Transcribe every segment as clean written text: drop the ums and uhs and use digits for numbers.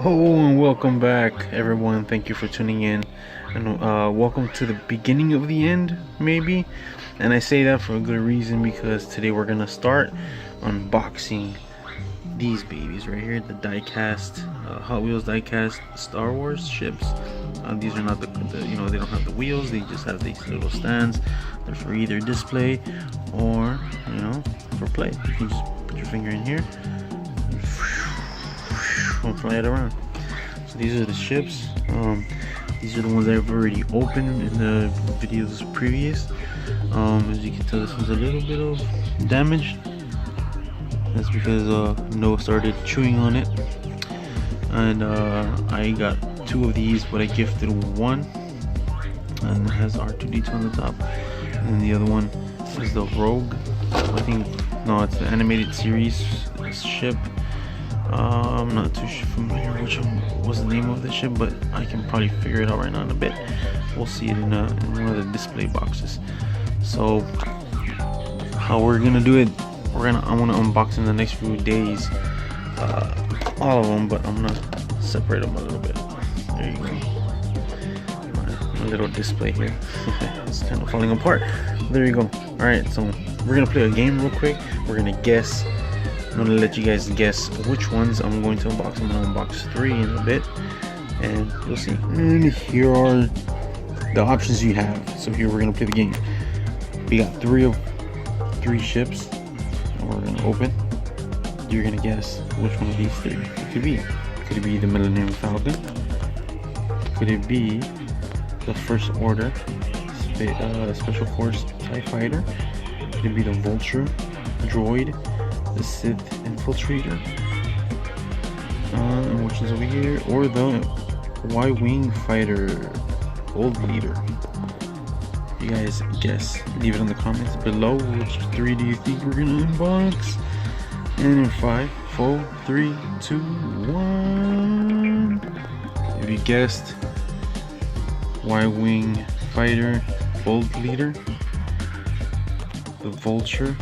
Oh, and welcome back, everyone. Thank you for tuning in, and welcome to the beginning of the end, maybe. And I say that for a good reason, because today we're gonna start unboxing these babies right here, the die-cast Hot Wheels die-cast Star Wars ships. These are not the they don't have the wheels. They just have these little stands. They're for either display or for play. You can just put your finger in here and fly it around. So these are the ships. These are the ones I've already opened in the videos previous. As you can tell, this one's a little bit of damaged. That's because Noah started chewing on it, and I got two of these, but I gifted one, and it has R2-D2 on the top, and then the other one is the Rogue. I think it's the animated series ship. I'm not too familiar which one was the name of the ship, but I can probably figure it out right now in a bit. We'll see it in one of the display boxes. So how we're gonna do it, I want to unbox in the next few days all of them, but I'm gonna separate them a little bit. There you go. My little display here. It's kind of falling apart. There you go. Alright, so we're gonna play a game real quick. We're gonna guess. I'm gonna let you guys guess which ones I'm going to unbox. I'm gonna unbox 3 in a bit, and you'll see. And here are the options you have. So here we're gonna play the game. We got three ships, and we're gonna open. You're gonna guess which one of these 3 it could be. Could it be the Millennium Falcon? Could it be the First Order Special Force TIE Fighter? Could it be the Vulture Droid? The Sith Infiltrator, and which is over here, or the Y-Wing Fighter Gold Leader? You guys guess. Leave it in the comments below. Which 3 do you think we're gonna unbox? And in 5, 4, 3, 2, 1. If you guessed Y-Wing Fighter Gold Leader, the Vulture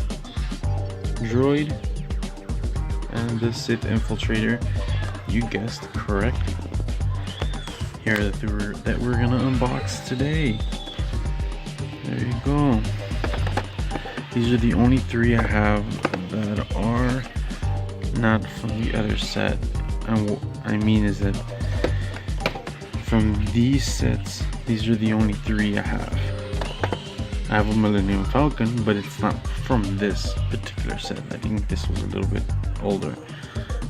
Droid, and the Sith Infiltrator, you guessed correct. Here are the 3 that we're gonna unbox today. There you go. These are the only 3 I have that are not from the other set. And what I mean is that from these sets, these are the only 3 I have. I have a Millennium Falcon, but it's not from this particular set. I think this was a little bit older.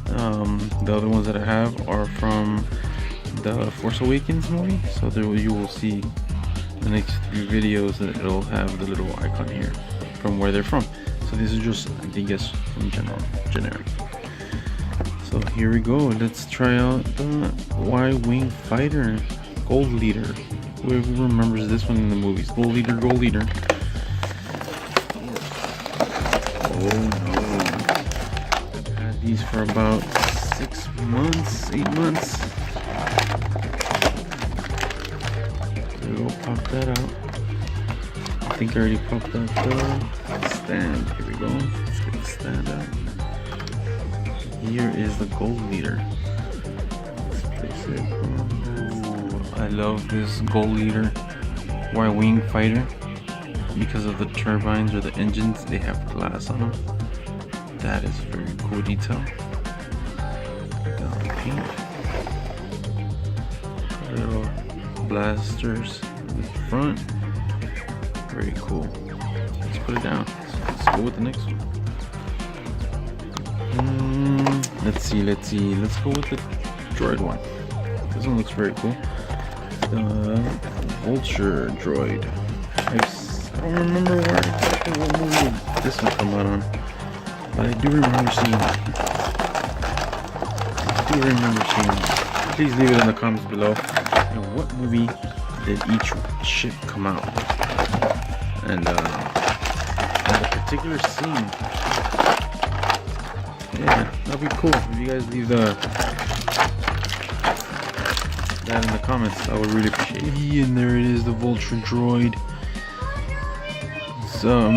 The other ones that I have are from the Force Awakens movie, so you will see the next few videos that it'll have the little icon here from where they're from. So this is just, I think, from generic. So here we go. Let's try out the Y-Wing Fighter Gold Leader. Who remembers this one in the movies? Gold Leader, Gold Leader. Oh no. I've had these for about 6 months, 8 months. There we go, pop that out. I think I already popped out the stand. Here we go. Let's get the stand out. Here is the Gold Leader. Let's place it on. I love this Gold Leader Y-Wing Fighter because of the turbines or the engines. They have glass on them. That is a very cool detail. Down pink. Little blasters in the front. Very cool. Let's put it down. Let's go with the next one. Let's see. Let's go with the droid one. This one looks very cool. Vulture Droid. I don't remember what movie this one come out on, but I do remember seeing it. Please leave it in the comments below. And what movie did each ship come out? And a particular scene. Yeah, that'd be cool if you guys leave that in the comments. I would really appreciate it. And there it is, the Vulture Droid. So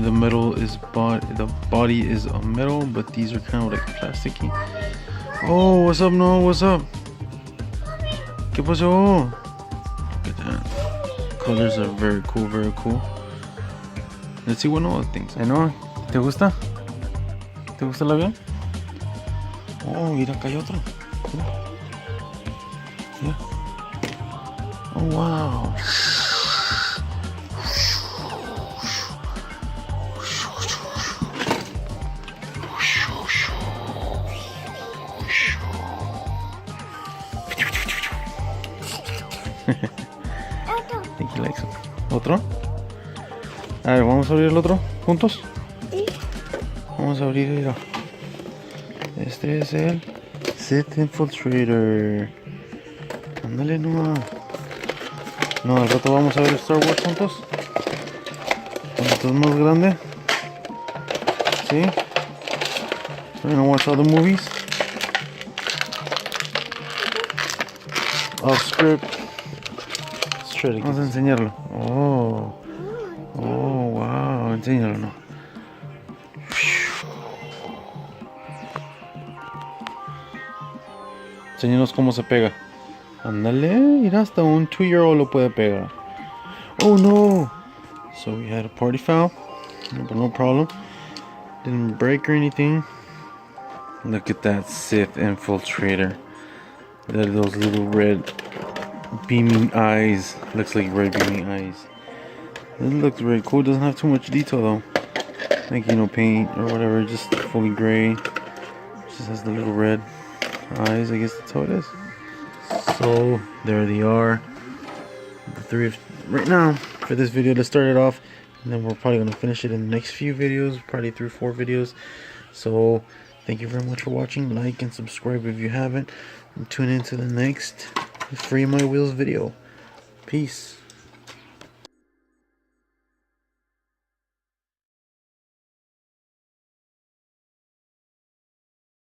the metal is the body is a metal, but these are kind of like plasticky. Oh, what's up, Noah? What's up? ¿Qué pasó? Look at that. Colors are very cool, very cool. Let's see what Noah thinks. Noah, ¿te gusta? ¿Te gusta el avión? Oh, mira, acá hay otro. Mira. Oh, wow. I think he likes it. ¿Otro? A ver, vamos a abrir el otro juntos. Vamos a abrir, mira. Este es el Sith Infiltrator. Ándale, no. No, al rato vamos a ver Star Wars juntos. Cuando estés más grande. ¿Sí? We're gonna watch all the movies. Off script. Vamos a enseñarlo. Oh. Oh, wow. Enséñalo, ¿no? Enséñanos cómo se pega. Ándale, mira, hasta un 2-year-old lo puede pegar. Oh no! So we had a party foul, but no problem. Didn't break or anything. Look at that Sith Infiltrator. Those little red beaming eyes. Looks like red beaming eyes. It looks very cool. Doesn't have too much detail though. Like, you know, paint or whatever. Just fully gray. Just has the little red eyes. I guess that's how it is. So there they are. The three of right now for this video to start it off. And then we're probably going to finish it in the next few videos. Probably 3 or 4 videos. So thank you very much for watching. Like and subscribe if you haven't. And tune in to the next FreeMyWheels video. Peace.